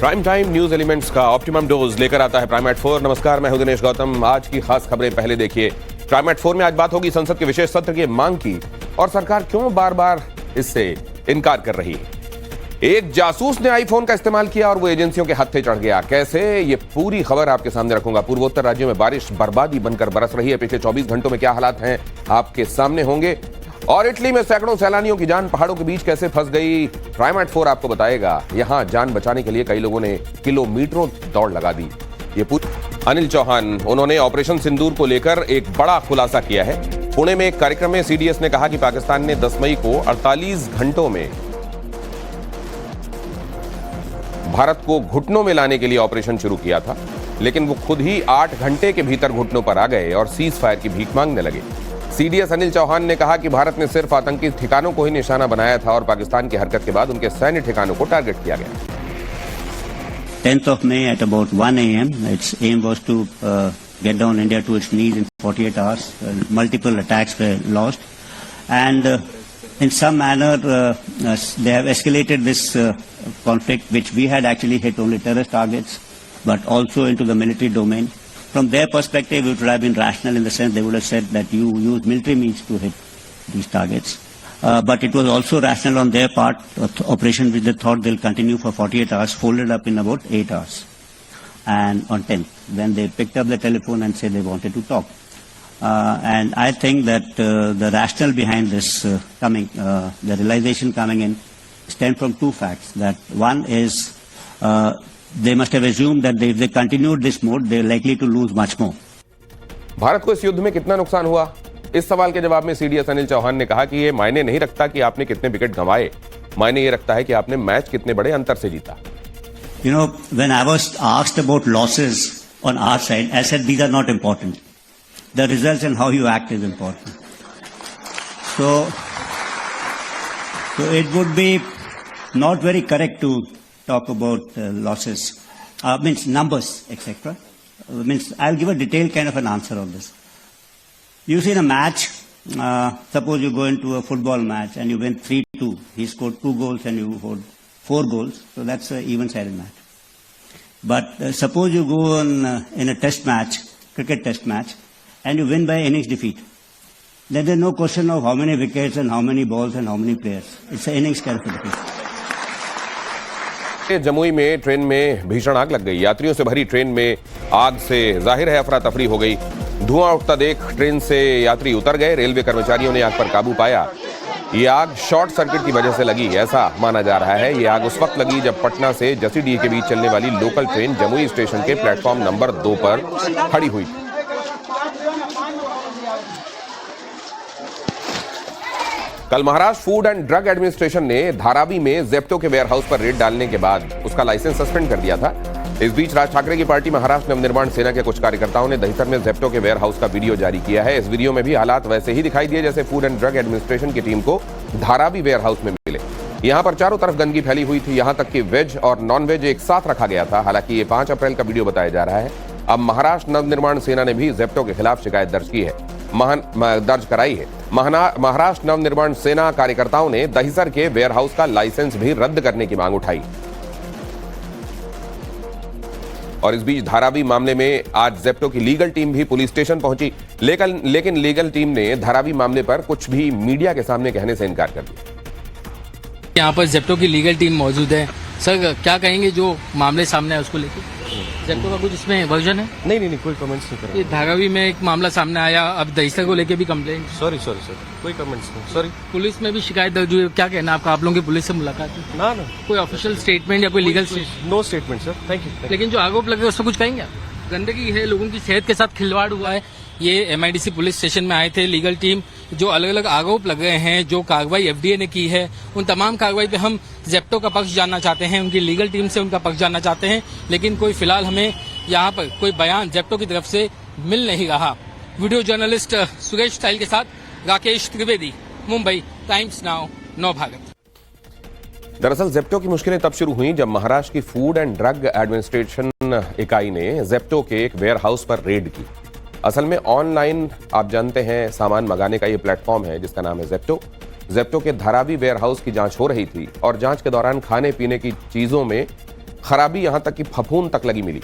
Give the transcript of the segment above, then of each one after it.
Prime time news elements का optimum dose लेकर आता है प्राइम एट 4। नमस्कार, मैं हूं दिनेश गौतम। आज की खास खबरें पहले देखिए। प्राइम एट 4 में आज बात होगी संसद के विशेष सत्र की मांग की और सरकार क्यों बार बार इससे इनकार कर रही है। एक जासूस ने आईफोन का इस्तेमाल किया और वो एजेंसियों के हत्थे चढ़ गया। कैसे, ये पूरी खबर आपके सामने रखूंगा। पूर्वोत्तर राज्यों में बारिश बर्बादी बनकर बरस रही है। पिछले 24 घंटों में क्या हालात हैं आपके सामने होंगे। और इटली में सैकड़ों सैलानियों की जान पहाड़ों के बीच कैसे फंस गई, प्राइम एट 4 आपको बताएगा। यहां जान बचाने के लिए कई लोगों ने किलोमीटरों दौड़ लगा दी। ये अनिल चौहान, उन्होंने ऑपरेशन सिंदूर को लेकर एक बड़ा खुलासा किया है। पुणे में एक कार्यक्रम में सीडीएस ने कहा कि पाकिस्तान ने 10 मई को 48 घंटों में भारत को घुटनों में लाने के लिए ऑपरेशन शुरू किया था, लेकिन वो खुद ही 8 घंटे के भीतर घुटनों पर आ गए और सीज फायर की भीख मांगने लगे। सीडीएस अनिल चौहान ने कहा कि भारत ने सिर्फ आतंकी ठिकानों को ही निशाना बनाया था और पाकिस्तान की हरकत के बाद उनके सैन्य ठिकानों को टारगेट किया गया। 10th of May at about 1 a.m. its aim was to get down India to its knees in 48 hours. Multiple attacks were launched, and in some manner they have escalated this conflict, which we had actually hit only terrorist targets, but also into the military domain. From their perspective, it would have been rational in the sense they would have said that you use military means to hit these targets. But it was also rational on their part, operation which they thought they'll continue for 48 hours, folded up in about 8 hours. And on 10th, when they picked up the telephone and said they wanted to talk. And I think that the rationale behind this the realization coming in stemmed from two facts. That one is they must have assumed that if they continued this mode, they're likely to lose much more. Bharat को इस युद्ध में कितना नुकसान हुआ, इस सवाल के जवाब में सीडीएस अनिल चौहान ने कहा कि ये मायने नहीं रखता कि आपने कितने विकेट गंवाए, मायने ये रखता है कि आपने मैच कितने बड़े अंतर से जीता। You know, when I was asked about losses on our side, I said these are not important. The results and how you act is important. So it would be not very correct to talk about losses, means numbers, etc. Means I'll give a detailed kind of an answer on this. You see in a match, suppose you go into a football match and you win 3-2. He scored 2 goals and you scored 4 goals. So that's an even-sided match. But suppose you go on in a test match, cricket test match, and you win by innings defeat. Then there's no question of how many wickets and how many balls and how many players. It's an innings kind of a defeat. Jamui में train में भीषण आग लग गई। यात्रियों से भरी train में आग से जाहिर है अफरा तफरी हो गई। धुआं उठता देख ट्रेन से यात्री उतर गए। रेलवे कर्मचारियों ने आग पर काबू पाया। ये आग शॉर्ट सर्किट की वजह से लगी, ऐसा माना जा रहा है। ये आग उस वक्त लगी जब पटना से जसीडीह के बीच चलने वाली लोकल ट्रेन जमुई स्टेशन के प्लेटफॉर्म नंबर 2 पर खड़ी हुई। कल Maharashtra food and drug administration ने धारावी में जेप्टो के वेयरहाउस पर रेड डालने के बाद उसका लाइसेंस सस्पेंड कर दिया था। इस बीच राज ठाकरे की पार्टी महाराष्ट्र नवनिर्माण सेना के कुछ कार्यकर्ताओं ने दहिसर में जेप्टो के वेयरहाउस का वीडियो जारी किया है। इस वीडियो में भी हालात वैसे ही दिखाई दिए जैसे फूड एंड ड्रग एडमिनिस्ट्रेशन की टीम को धारावी वेयरहाउस में मिले। यहां पर चारों तरफ गंदगी फैली हुई थी, यहां तक कि वेज और नॉन वेज एक साथ रखा गया था। हालांकि ये 5 अप्रैल का वीडियो बताया जा रहा है। अब महाराष्ट्र नवनिर्माण सेना ने भी जेप्टो के खिलाफ शिकायत दर्ज कराई है। महाराष्ट्र नवनिर्माण सेना कार्यकर्ताओं ने दहिसर के वेयरहाउस का लाइसेंस भी रद्द करने की मांग उठाई। और इस बीच धारावी मामले में आज जेप्टो की लीगल टीम भी पुलिस स्टेशन पहुंची, लेकिन लीगल टीम ने धारावी मामले पर कुछ भी मीडिया के सामने कहने से इनकार कर दिया। यहाँ पर जेप्टो की लीगल टीम मौजूद है। सर, क्या कहेंगे जो मामले सामने है उसको लेकर? जेप्टो का कुछ इसमें वर्जन है? नहीं, कोई कमेंट्स नहीं करा। ये धारावी में एक मामला सामने आया, अब दहिसर को लेके भी कंप्लेंट। सॉरी सर, कोई कमेंट्स नहीं। सॉरी। पुलिस में भी शिकायत दर्ज हुई, क्या कहना आपका? आप लोगों की पुलिस से मुलाकात है? ना कोई ऑफिशियल स्टेटमेंट या कोई legal statement? No statement sir, thank you. लेकिन जो आरोप लगे उस पर कुछ कहेंगे? गंदगी है, लोगों की सेहत के साथ खिलवाड़ हुआ है। ये एमआईडीसी पुलिस स्टेशन में आए थे लीगल टीम। जो अलग अलग आरोप लग रहे हैं, जो कार्रवाई एफडीए ने की है, उन तमाम कार्रवाई पे हम जेप्टो का पक्ष जानना चाहते हैं, उनकी लीगल टीम से उनका पक्ष जानना चाहते हैं। लेकिन कोई फिलहाल हमें यहाँ पर कोई बयान जेप्टो की तरफ से मिल नहीं रहा। वीडियो जर्नलिस्ट सुरेश स्टाइल के साथ राकेश त्रिवेदी, मुंबई, टाइम्स नाउ, नव भारत। दरअसल जेप्टो की मुश्किलें तब शुरू हुई जब महाराष्ट्र की फूड एंड ड्रग एडमिनिस्ट्रेशन इकाई ने जेप्टो के एक वेयरहाउस पर रेड की। असल में ऑनलाइन आप जानते हैं सामान मंगाने का ये प्लेटफॉर्म है जिसका नाम है जेप्टो। जेप्टो के धारावी वेयरहाउस की जांच हो रही थी और जांच के दौरान खाने पीने की चीजों में खराबी यहां तक कि फफूंद तक लगी मिली।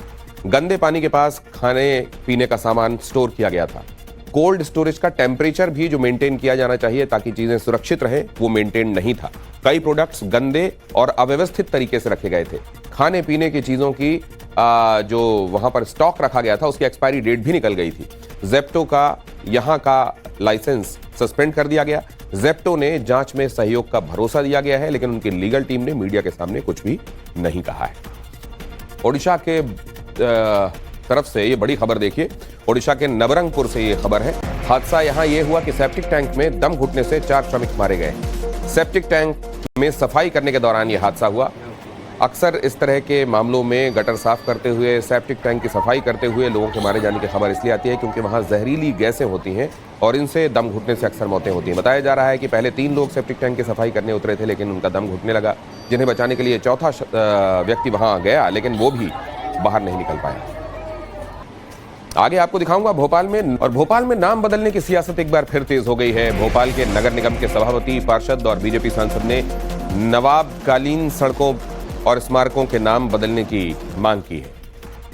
गंदे पानी के पास खाने पीने का सामान स्टोर किया गया था। कोल्ड स्टोरेज का टेम्परेचर भी जो मेंटेन किया जाना चाहिए ताकि चीजें सुरक्षित रहें, वो मेंटेन नहीं था। कई प्रोडक्ट्स गंदे और अव्यवस्थित तरीके से रखे गए थे। खाने पीने की चीजों की जो वहां पर स्टॉक रखा गया था उसकी एक्सपायरी डेट भी निकल गई थी। जेप्टो का यहां का लाइसेंस सस्पेंड कर दिया गया। जेप्टो ने जांच में सहयोग का भरोसा दिया गया है, लेकिन उनकी लीगल टीम ने मीडिया के सामने कुछ भी नहीं कहा है। ओडिशा के तरफ से ये बड़ी खबर देखिए। ओडिशा के नवरंगपुर से ये खबर है। हादसा यहां ये हुआ कि सेप्टिक टैंक में दम घुटने से 4 श्रमिक मारे गए। सेप्टिक टैंक में सफाई करने के दौरान यह हादसा हुआ। अक्सर इस तरह के मामलों में गटर साफ करते हुए, सेप्टिक टैंक की सफाई करते हुए लोगों के मारे जाने की खबर इसलिए आती है क्योंकि वहां जहरीली गैसें होती हैं और इनसे दम घुटने से अक्सर मौतें होती हैं। बताया जा रहा है कि पहले 3 लोग सेप्टिक टैंक की सफाई करने उतरे थे, लेकिन उनका दम घुटने लगा, जिन्हें बचाने के लिए चौथा व्यक्ति वहां गया, लेकिन वो भी बाहर नहीं निकल पाया। आगे आपको दिखाऊंगा भोपाल में नाम बदलने की सियासत एक बार फिर तेज हो गई है। भोपाल के नगर निगम के सभापति, पार्षद और बीजेपी सांसद ने नवाबकालीन सड़कों और स्मारकों के नाम बदलने की मांग की है।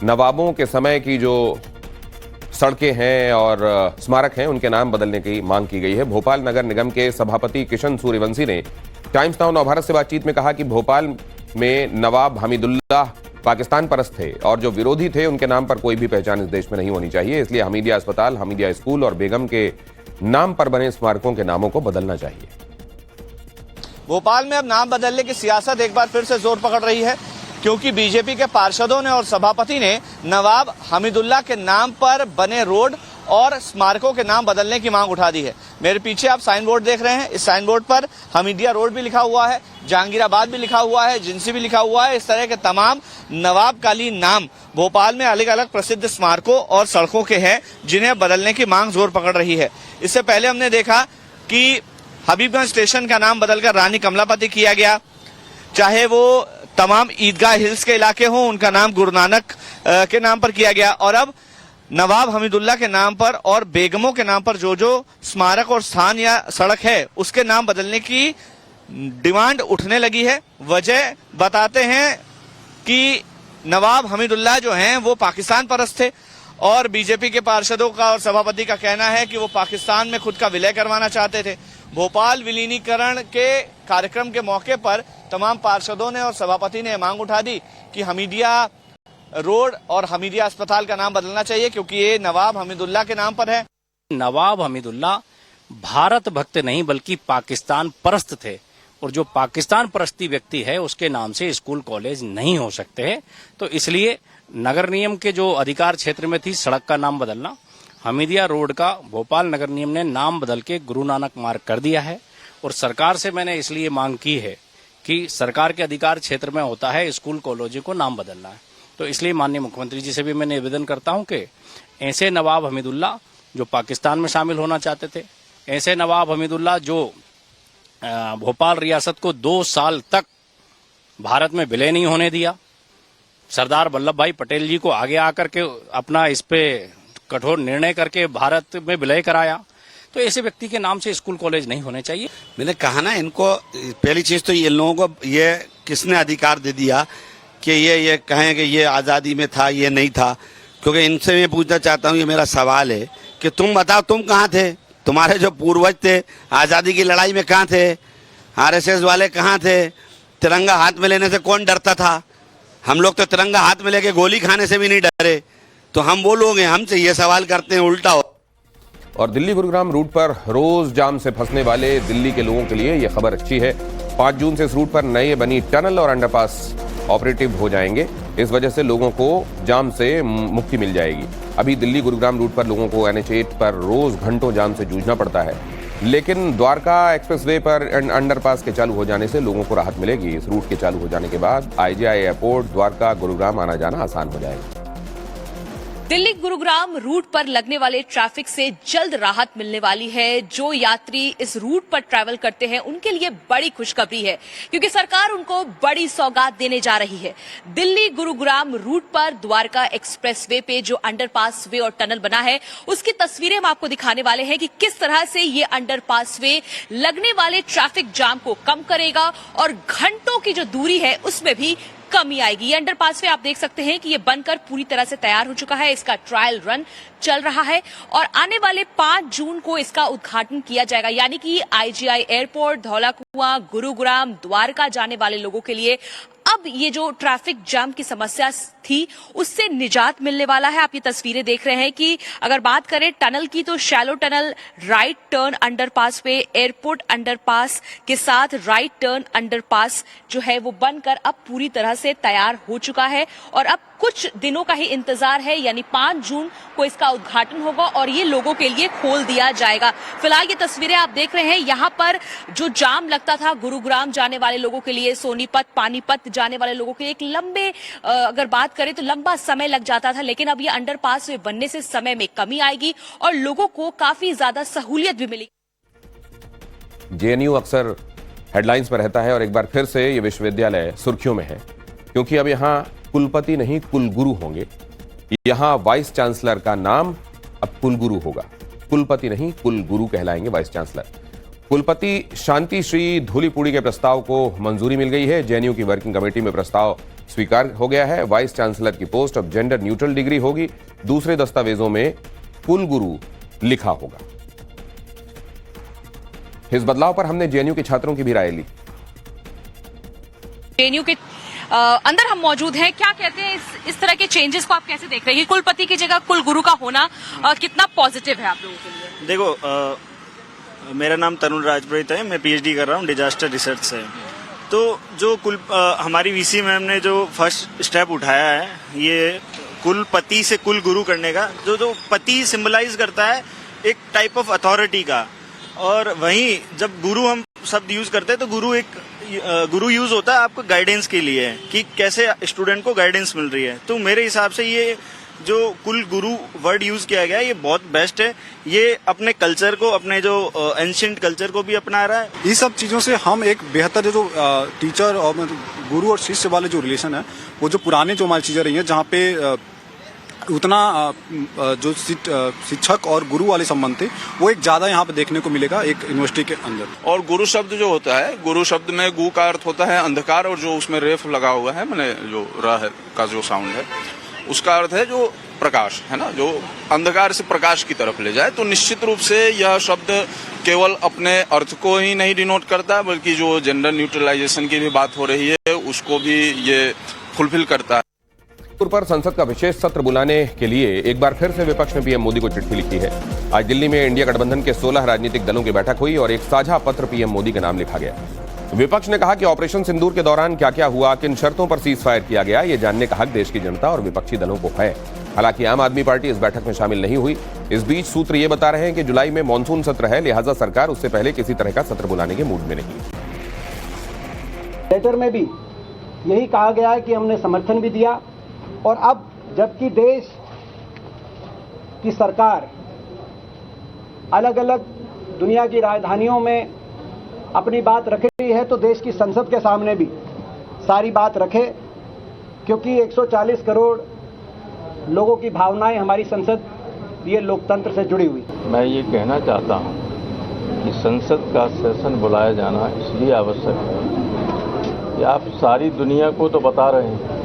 नवाबों के समय की जो सड़कें हैं और स्मारक हैं उनके नाम बदलने की मांग की गई है। भोपाल नगर निगम के सभापति किशन सूर्यवंशी ने टाइम्स नाउ नवभारत से बातचीत में कहा कि भोपाल में नवाब हमीदुल्लाह पाकिस्तान परस्त थे और जो विरोधी थे उनके नाम पर कोई भी पहचान इस देश में नहीं होनी चाहिए, इसलिए हमीदिया अस्पताल, हमीदिया स्कूल और बेगम के नाम पर बने स्मारकों के नामों को बदलना चाहिए। भोपाल में अब नाम बदलने की सियासत एक बार फिर से जोर पकड़ रही है, क्योंकि बीजेपी के पार्षदों ने और सभापति ने नवाब हमीदुल्लाह के नाम पर बने रोड और स्मारकों के नाम बदलने की मांग उठा दी है। मेरे पीछे आप साइन बोर्ड देख रहे हैं। इस साइन बोर्ड पर हमीदिया रोड भी लिखा हुआ है, जहांगीराबाद भी लिखा हुआ है, जिंसी भी लिखा हुआ है। इस तरह के तमाम नवाबकालीन नाम भोपाल में अलग अलग प्रसिद्ध स्मारकों और सड़कों के हैं, जिन्हें बदलने की मांग जोर पकड़ रही है। इससे पहले हमने देखा कि हबीबगंज स्टेशन का नाम बदलकर रानी कमलापति किया गया। चाहे वो तमाम ईदगाह हिल्स के इलाके हों, उनका नाम गुरु नानक के नाम पर किया गया। और अब नवाब हमीदुल्लाह के नाम पर और बेगमों के नाम पर जो जो स्मारक और स्थान या सड़क है उसके नाम बदलने की डिमांड उठने लगी है। वजह बताते हैं कि नवाब हमीदुल्लाह जो हैं वो पाकिस्तान परस्त थे और बीजेपी के पार्षदों का और सभापति का कहना है कि वो पाकिस्तान में खुद का विलय करवाना चाहते थे। भोपाल विलीनीकरण के कार्यक्रम के मौके पर तमाम पार्षदों ने और सभापति ने मांग उठा दी कि हमीदिया रोड और हमीदिया अस्पताल का नाम बदलना चाहिए, क्योंकि ये नवाब हमीदुल्लाह के नाम पर है। नवाब हमीदुल्लाह भारत भक्त नहीं बल्कि पाकिस्तान परस्त थे और जो पाकिस्तान परस्ती व्यक्ति है उसके नाम से स्कूल कॉलेज नहीं हो सकते हैं। तो इसलिए नगर निगम के जो अधिकार क्षेत्र में थी सड़क का नाम बदलना, हमीदिया रोड का भोपाल नगर निगम ने नाम बदल के गुरु नानक मार्ग कर दिया है। और सरकार से मैंने इसलिए मांग की है कि सरकार के अधिकार क्षेत्र में होता है स्कूल कॉलेजों को नाम बदलना है। तो इसलिए माननीय मुख्यमंत्री जी से भी मैं निवेदन करता हूं कि ऐसे नवाब हमीदुल्लाह जो पाकिस्तान में शामिल होना चाहते थे, ऐसे नवाब हमीदुल्लाह जो भोपाल रियासत को 2 साल तक भारत में विलय नहीं होने दिया, सरदार वल्लभ भाई पटेल जी को आगे आकर के अपना इस पे कठोर निर्णय करके भारत में विलय कराया, तो ऐसे व्यक्ति के नाम से स्कूल कॉलेज नहीं होने चाहिए। मैंने कहा ना, इनको पहली चीज तो ये लोगों को ये किसने अधिकार दे दिया कि ये कहें कि ये आज़ादी में था, ये नहीं था। क्योंकि इनसे मैं पूछना चाहता हूँ, ये मेरा सवाल है कि तुम बताओ तुम कहाँ थे, तुम्हारे जो पूर्वज थे आज़ादी की लड़ाई में कहाँ थे, आरएसएस वाले कहाँ थे, तिरंगा हाथ में लेने से कौन डरता था? हम लोग तो तिरंगा हाथ में लेके गोली खाने से भी नहीं डरे। तो हम वो लोग हैं, हमसे ये सवाल करते हैं उल्टा। और दिल्ली गुरुग्राम रूट पर रोज जाम से फंसने वाले दिल्ली के लोगों के लिए यह खबर अच्छी है। 5 जून से इस रूट पर नए बनी टनल और अंडरपास ऑपरेटिव हो जाएंगे। इस वजह से लोगों को जाम से मुक्ति मिल जाएगी। अभी दिल्ली गुरुग्राम रूट पर लोगों को NH8 पर रोज घंटों जाम से जूझना पड़ता है, लेकिन द्वारका एक्सप्रेसवे पर अंडरपास के चालू हो जाने से लोगों को राहत मिलेगी। इस रूट के चालू हो जाने के बाद IGI एयरपोर्ट, द्वारका, गुरुग्राम आना जाना आसान हो जाएगा। दिल्ली गुरुग्राम रूट पर लगने वाले ट्रैफिक से जल्द राहत मिलने वाली है। जो यात्री इस रूट पर ट्रैवल करते हैं उनके लिए बड़ी खुशखबरी है, क्योंकि सरकार उनको बड़ी सौगात देने जा रही है। दिल्ली गुरुग्राम रूट पर द्वारका एक्सप्रेसवे पे जो अंडरपास वे और टनल बना है, उसकी तस्वीरें हम आपको दिखाने वाले हैं कि किस तरह से ये अंडरपास वे लगने वाले ट्रैफिक जाम को कम करेगा और घंटों की जो दूरी है उसमें भी कमी आएगी। ये अंडरपास पे आप देख सकते हैं कि ये बनकर पूरी तरह से तैयार हो चुका है, इसका ट्रायल रन चल रहा है और आने वाले 5 जून को इसका उद्घाटन किया जाएगा। यानी कि आईजीआई एयरपोर्ट, धौलाकुआं, गुरुग्राम, द्वारका जाने वाले लोगों के लिए अब ये जो ट्रैफिक जाम की समस्या थी उससे निजात मिलने वाला है। आप ये तस्वीरें देख रहे हैं कि अगर बात करें टनल की तो shallow tunnel right turn underpass पे एयरपोर्ट अंडरपास के साथ राइट टर्न अंडरपास जो है वो बनकर अब पूरी तरह से तैयार हो चुका है और अब कुछ दिनों का ही इंतजार है, यानी 5 जून को इसका उद्घाटन होगा और ये लोगों के लिए खोल दिया जाएगा। फिलहाल ये तस्वीरें आप देख रहे हैं, यहाँ पर जो जाम लगता था गुरुग्राम जाने वाले लोगों के लिए, सोनीपत, पानीपत जाने वाले लोगों के लिए एक लंबे अगर बात करें तो लंबा समय लग जाता था, लेकिन अब ये अंडरपास बनने से समय में कमी आएगी और लोगों को काफी ज्यादा सहूलियत भी मिलेगी। जेएनयू अक्सर हेडलाइंस पर रहता है और एक बार फिर से ये विश्वविद्यालय सुर्खियों में है क्योंकि अब यहाँ कुलपति नहीं कुलगुरु होंगे। यहां वाइस चांसलर का नाम अब कुलगुरु होगा, कुलपति नहीं कुलगुरु कहलाएंगे वाइस चांसलर। कुलपति शांति श्री धूलीपुड़ी के प्रस्ताव को मंजूरी मिल गई है। जेएनयू की वर्किंग कमेटी में प्रस्ताव स्वीकार हो गया है। वाइस चांसलर की पोस्ट अब जेंडर न्यूट्रल डिग्री होगी। दूसरे दस्तावेजों में कुलगुरु लिखा होगा। इस बदलाव पर हमने जेएनयू के छात्रों की भी राय ली। जेएनयू के अंदर हम मौजूद हैं, क्या कहते हैं इस तरह के चेंजेस को आप कैसे देख रहे हैं? कुलपति की जगह कुलगुरु का होना कितना पॉजिटिव है आप लोगों के लिए? देखो, मेरा नाम तरुण राजपुरोहित है, मैं पीएचडी कर रहा हूँ डिजास्टर रिसर्च से। तो जो हमारी वीसी मैम ने जो फर्स्ट स्टेप उठाया है, ये कुलपति से कुलगुरु करने का, जो पति सिंबलाइज करता है एक टाइप ऑफ अथॉरिटी का, और वहीं जब गुरु हम शब्द यूज करते हैं तो गुरु यूज होता है आपको गाइडेंस के लिए कि कैसे स्टूडेंट को गाइडेंस मिल रही है। तो मेरे हिसाब से ये जो कुल गुरु वर्ड यूज किया गया है ये बहुत बेस्ट है। ये अपने कल्चर को, अपने जो एंशिएंट कल्चर को भी अपना रहा है। इस सब चीजों से हम एक बेहतर जो टीचर और गुरु और शिष्य वाले जो रिलेशन है, वो जो पुराने जो हमारी चीजें रही है जहाँ पे उतना जो शिक्षक और गुरु वाले संबंध थे वो एक ज्यादा यहाँ पे देखने को मिलेगा एक यूनिवर्सिटी के अंदर। और गुरु शब्द जो होता है, गुरु शब्द में गु का अर्थ होता है अंधकार, और जो उसमें रेफ लगा हुआ है, मैंने जो रह का जो साउंड है उसका अर्थ है जो प्रकाश है ना, जो अंधकार से प्रकाश की तरफ ले जाए। तो निश्चित रूप से यह शब्द केवल अपने अर्थ को ही नहीं डिनोट करता बल्कि जो जेंडर न्यूट्रलाइजेशन की भी बात हो रही है उसको भी ये फुलफिल करता है। पर संसद का विशेष सत्र बुलाने के लिए एक बार फिर से विपक्ष ने पीएम मोदी को चिट्ठी लिखी है। आज दिल्ली में इंडिया गठबंधन के 16 राजनीतिक दलों की बैठक हुई और एक साझा पत्र पीएम मोदी के नाम लिखा गया। विपक्ष ने कहा कि ऑपरेशन सिंदूर के दौरान क्या क्या हुआ, किन शर्तों पर सीज फायर किया गया, ये जानने का हक देश की जनता और विपक्षी दलों को है। हालांकि आम आदमी पार्टी इस बैठक में शामिल नहीं हुई। इस बीच सूत्र ये बता रहे हैं कि जुलाई में मानसून सत्र है, लिहाजा सरकार उससे पहले किसी तरह का सत्र बुलाने के मूड में नहीं। लेटर में भी यही कहा गया है कि हमने समर्थन भी दिया और अब जबकि देश की सरकार अलग अलग दुनिया की राजधानियों में अपनी बात रख रही है तो देश की संसद के सामने भी सारी बात रखे, क्योंकि 140 करोड़ लोगों की भावनाएं हमारी संसद ये लोकतंत्र से जुड़ी हुई। मैं ये कहना चाहता हूं कि संसद का सेशन बुलाया जाना इसलिए आवश्यक है कि आप सारी दुनिया को तो बता रहे हैं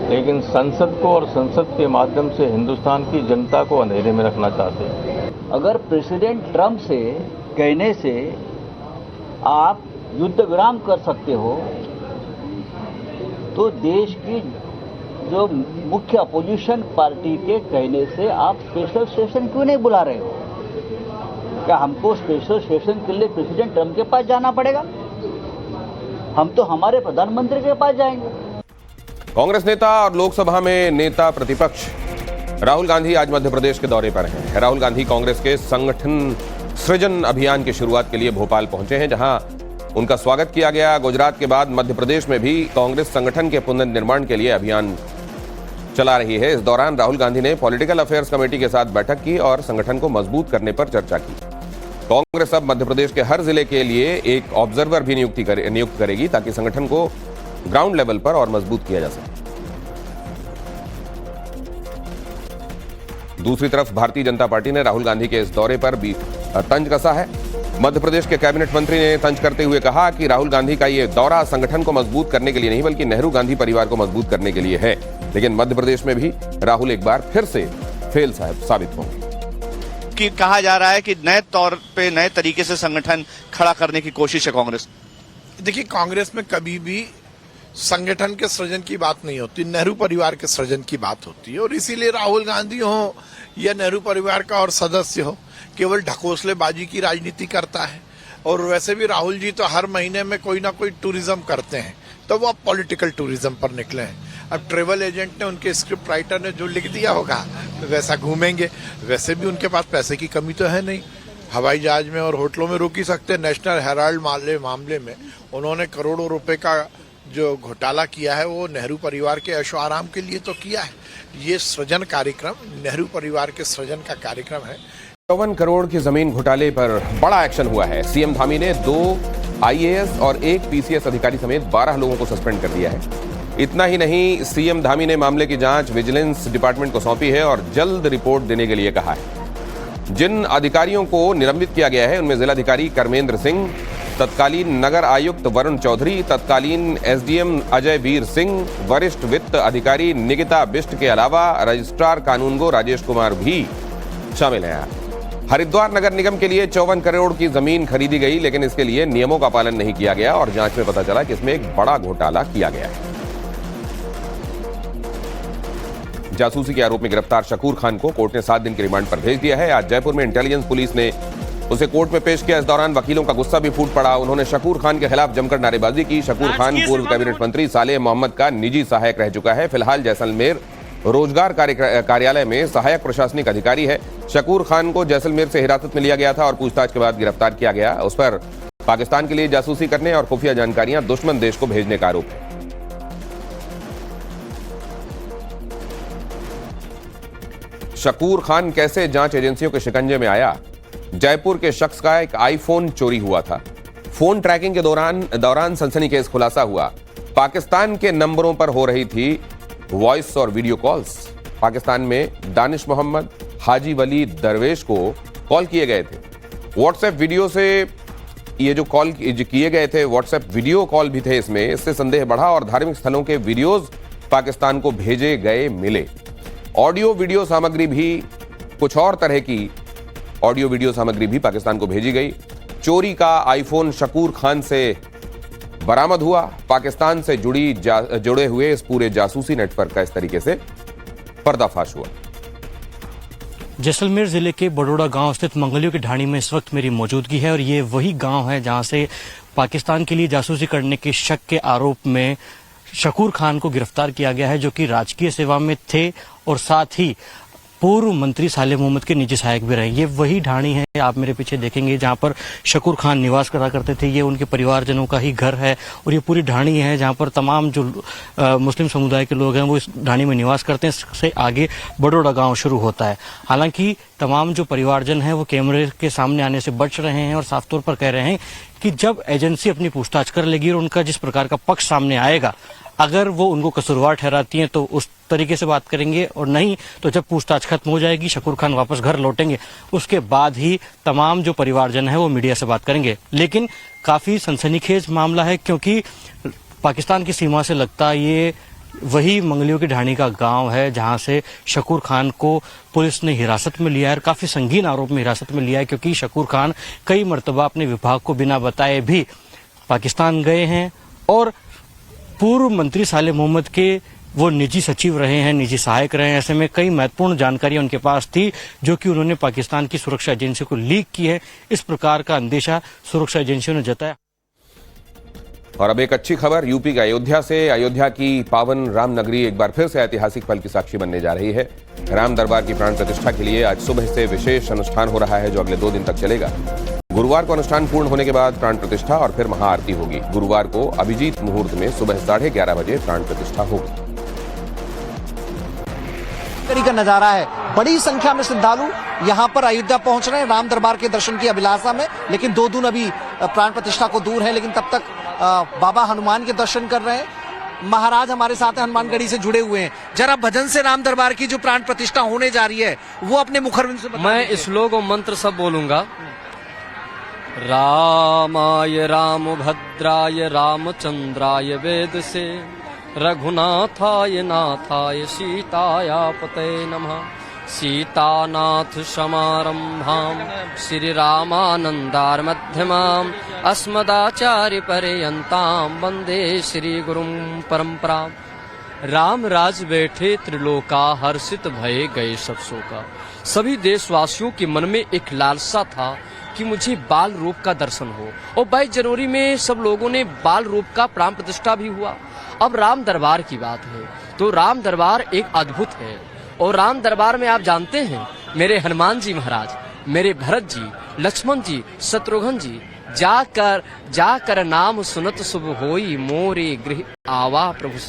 लेकिन संसद को और संसद के माध्यम से हिंदुस्तान की जनता को अंधेरे में रखना चाहते हैं। अगर प्रेसिडेंट ट्रंप से कहने से आप युद्ध विराम कर सकते हो तो देश की जो मुख्य अपोजिशन पार्टी के कहने से आप स्पेशल सेशन क्यों नहीं बुला रहे हो? क्या हमको स्पेशल सेशन के लिए प्रेसिडेंट ट्रंप के पास जाना पड़ेगा? हम तो हमारे प्रधानमंत्री के पास जाएंगे। कांग्रेस नेता और लोकसभा में नेता प्रतिपक्ष राहुल गांधी आज मध्य प्रदेश के दौरे पर हैं। राहुल गांधी कांग्रेस के संगठन सृजन अभियान की शुरुआत के लिए भोपाल पहुंचे हैं, जहां उनका स्वागत किया गया। गुजरात के बाद मध्य प्रदेश में भी कांग्रेस संगठन के पुनर्निर्माण के लिए अभियान चला रही है। इस दौरान राहुल गांधी ने पॉलिटिकल अफेयर्स कमेटी के साथ बैठक की और संगठन को मजबूत करने पर चर्चा की। कांग्रेस अब मध्य प्रदेश के हर जिले के लिए एक ऑब्जर्वर भी नियुक्त करेगी ताकि संगठन को ग्राउंड लेवल पर और मजबूत किया जा सके। दूसरी तरफ भारतीय जनता पार्टी ने राहुल गांधी के इस दौरे पर भी तंज कसा है। मध्य प्रदेश के कैबिनेट मंत्री ने तंज करते हुए कहा कि राहुल गांधी का ये दौरा संगठन को मजबूत करने के लिए नहीं बल्कि नेहरू गांधी परिवार को मजबूत करने के लिए है। लेकिन मध्य प्रदेश में भी राहुल एक बार फिर से फेल साबित होंगे। कि कहा जा रहा है कि नए तौर पे नए तरीके से संगठन खड़ा करने की कोशिश है कांग्रेस। देखिए, कांग्रेस में कभी भी संगठन के सृजन की बात नहीं होती, नेहरू परिवार के सृजन की बात होती है। और इसीलिए राहुल गांधी हो या नेहरू परिवार का और सदस्य हो, केवल ढकोसलेबाजी की राजनीति करता है। और वैसे भी राहुल जी तो हर महीने में कोई ना कोई टूरिज्म करते हैं, तो वो अब पॉलिटिकल टूरिज्म पर निकले हैं। अब ट्रेवल एजेंट ने, उनके स्क्रिप्ट राइटर ने जो लिख दिया होगा तो वैसा घूमेंगे। वैसे भी उनके पास पैसे की कमी तो है नहीं, हवाई जहाज में और होटलों में रुक ही सकते। नेशनल हेराल्ड मामले में उन्होंने करोड़ों रुपए का जो घोटाला किया है वो नेहरू परिवार के ऐशो आराम के लिए तो किया है। ये सृजन कार्यक्रम नेहरू परिवार के सृजन का कार्यक्रम है। 54 करोड़ की जमीन घोटाले पर बड़ा एक्शन हुआ है। सीएम धामी ने 2 आईएएस और 1 पीसीएस अधिकारी समेत 12 लोगों को सस्पेंड कर दिया है। इतना ही नहीं, सीएम धामी ने मामले की जांच विजिलेंस डिपार्टमेंट को सौंपी है और जल्द रिपोर्ट देने के लिए कहा है। जिन अधिकारियों को निलंबित किया गया है उनमें जिलाधिकारी कर्मेंद्र सिंह, तत्कालीन नगर आयुक्त वरुण चौधरी, तत्कालीन एसडीएम अजय वीर सिंह, वरिष्ठ वित्त अधिकारी निकिता बिष्ट के अलावा रजिस्ट्रार कानूनगो राजेश कुमार भी शामिल हैं। हरिद्वार नगर निगम के लिए 54 करोड़ की जमीन खरीदी गई, लेकिन इसके लिए नियमों का पालन नहीं किया गया और जांच में पता चला कि इसमें एक बड़ा घोटाला किया गया है। जासूसी के आरोप में गिरफ्तार शकूर खान को कोर्ट ने 7 दिन के रिमांड पर भेज दिया है। आज जयपुर में इंटेलिजेंस पुलिस ने उसे कोर्ट में पेश किया। इस दौरान वकीलों का गुस्सा भी फूट पड़ा। उन्होंने शकूर खान के खिलाफ जमकर नारेबाजी की। शकूर खान पूर्व कैबिनेट मंत्री सालेह मोहम्मद का निजी सहायक रह चुका है। फिलहाल जैसलमेर रोजगार कार्यालय में सहायक प्रशासनिक अधिकारी है। शकूर खान को जैसलमेर से हिरासत में लिया गया था और पूछताछ के बाद गिरफ्तार किया गया। उस पर पाकिस्तान के लिए जासूसी करने और खुफिया जानकारियां दुश्मन देश को भेजने का आरोप है। शकूर खान कैसे जांच एजेंसियों के शिकंजे में आया? जयपुर के शख्स का एक आईफोन चोरी हुआ था। फोन ट्रैकिंग के दौरान सनसनीखेज खुलासा हुआ। पाकिस्तान के नंबरों पर हो रही थी वॉइस और वीडियो कॉल्स। पाकिस्तान में दानिश मोहम्मद, हाजी वली दरवेश को कॉल किए गए थे। व्हाट्सएप वीडियो से ये जो कॉल किए गए थे, व्हाट्सएप वीडियो कॉल भी थे इसमें। इससे संदेह बढ़ा और धार्मिक स्थलों के वीडियोज पाकिस्तान को भेजे गए मिले। ऑडियो वीडियो सामग्री भी, कुछ और तरह की ऑडियो वीडियो सामग्री भी पाकिस्तान को भेजी गई। चोरी का आईफोन शकूर खान से बरामद हुआ। पाकिस्तान से जुड़े हुए इस पूरे जासूसी नेटवर्क का इस तरीके से पर्दाफाश हुआ। जैसलमेर जिले के बड़ोड़ा गांव स्थित मंगलियों की ढाणी में इस वक्त मेरी मौजूदगी है और ये वही गांव है जहां से पाकिस्तान के लिए जासूसी करने के शक के आरोप में शकूर खान को गिरफ्तार किया गया है, जो कि राजकीय सेवा में थे और साथ ही पूर्व मंत्री सालेह मोहम्मद के निजी सहायक भी रहे। ये वही ढाणी है, आप मेरे पीछे देखेंगे, जहां पर शकूर खान निवास करा करते थे। ये उनके परिवारजनों का ही घर है और ये पूरी ढाणी है जहां पर तमाम जो मुस्लिम समुदाय के लोग हैं वो इस ढाणी में निवास करते हैं। इससे आगे बड़ोड़ा गांव शुरू होता है। हालांकि तमाम जो परिवारजन हैं वो कैमरे के सामने आने से बच रहे हैं और साफ तौर पर कह रहे हैं कि जब एजेंसी अपनी पूछताछ कर लेगी और उनका जिस प्रकार का पक्ष सामने आएगा, अगर वो उनको कसूरवार ठहराती हैं तो उस तरीके से बात करेंगे, और नहीं तो जब पूछताछ खत्म हो जाएगी, शकूर खान वापस घर लौटेंगे, उसके बाद ही तमाम जो परिवारजन है वो मीडिया से बात करेंगे। लेकिन काफी सनसनीखेज मामला है क्योंकि पाकिस्तान की सीमा से लगता ये वही मंगलियों की ढाणी का गांव है जहां से शकूर खान को पुलिस ने हिरासत में लिया है। काफी संगीन आरोप में हिरासत में लिया है क्योंकि शकूर खान कई मर्तबा अपने विभाग को बिना बताए भी पाकिस्तान गए हैं और पूर्व मंत्री सालेह मोहम्मद के वो निजी सचिव रहे हैं, निजी सहायक रहे हैं। ऐसे में कई महत्वपूर्ण जानकारियां उनके पास थी जो कि उन्होंने पाकिस्तान की सुरक्षा एजेंसी को लीक की है। इस प्रकार का अंदेशा सुरक्षा एजेंसियों ने जताया। और अब एक अच्छी खबर यूपी के अयोध्या से। अयोध्या की पावन राम नगरी एक बार फिर से ऐतिहासिक पल की साक्षी बनने जा रही है। राम दरबार की प्राण प्रतिष्ठा के लिए आज सुबह से विशेष अनुष्ठान हो रहा है जो अगले 2 दिन तक चलेगा। गुरुवार को अनुष्ठान पूर्ण होने के बाद प्राण प्रतिष्ठा और फिर महाआरती होगी। गुरुवार को अभिजीत मुहूर्त में सुबह 11:30 बजे प्राण प्रतिष्ठा होगी। का नजारा है, बड़ी संख्या में श्रद्धालु यहाँ पर अयोध्या पहुंच रहे हैं राम दरबार के दर्शन की अभिलाषा में। लेकिन 2 दिन अभी प्राण प्रतिष्ठा को दूर है, लेकिन तब तक बाबा हनुमान के दर्शन कर रहे हैं। महाराज हमारे साथ हनुमानगढ़ी से जुड़े हुए हैं। जरा भजन से राम दरबार की जो प्राण प्रतिष्ठा होने जा रही है वो अपने मुखरविंद से मैं श्लोक और मंत्र सब बोलूंगा। रामाय रामभद्राय रामचंद्राय वेदसे रघुनाथाय नाथाय सीताया पतये नमः। सीतानाथ समारंभाम श्री रामानंदारमध्यमाम अस्मदाचार्य पर्यंताम वंदे श्री गुरुम परंपराम। राम राज बैठे त्रिलोका हर्षित भये गए सब शोका। सभी देशवासियों के मन में एक लालसा था कि मुझे बाल रूप का दर्शन हो, और 22 जनवरी में सब लोगों ने बाल रूप का प्राण प्रतिष्ठा भी हुआ। अब राम दरबार की बात है तो राम दरबार एक अद्भुत है, और राम दरबार में आप जानते हैं मेरे हनुमान जी महाराज, मेरे भरत जी, लक्ष्मण जी, शत्रुघ्न जी जाकर नाम सुनत शुभ होई मोरे गृह आवा प्रभु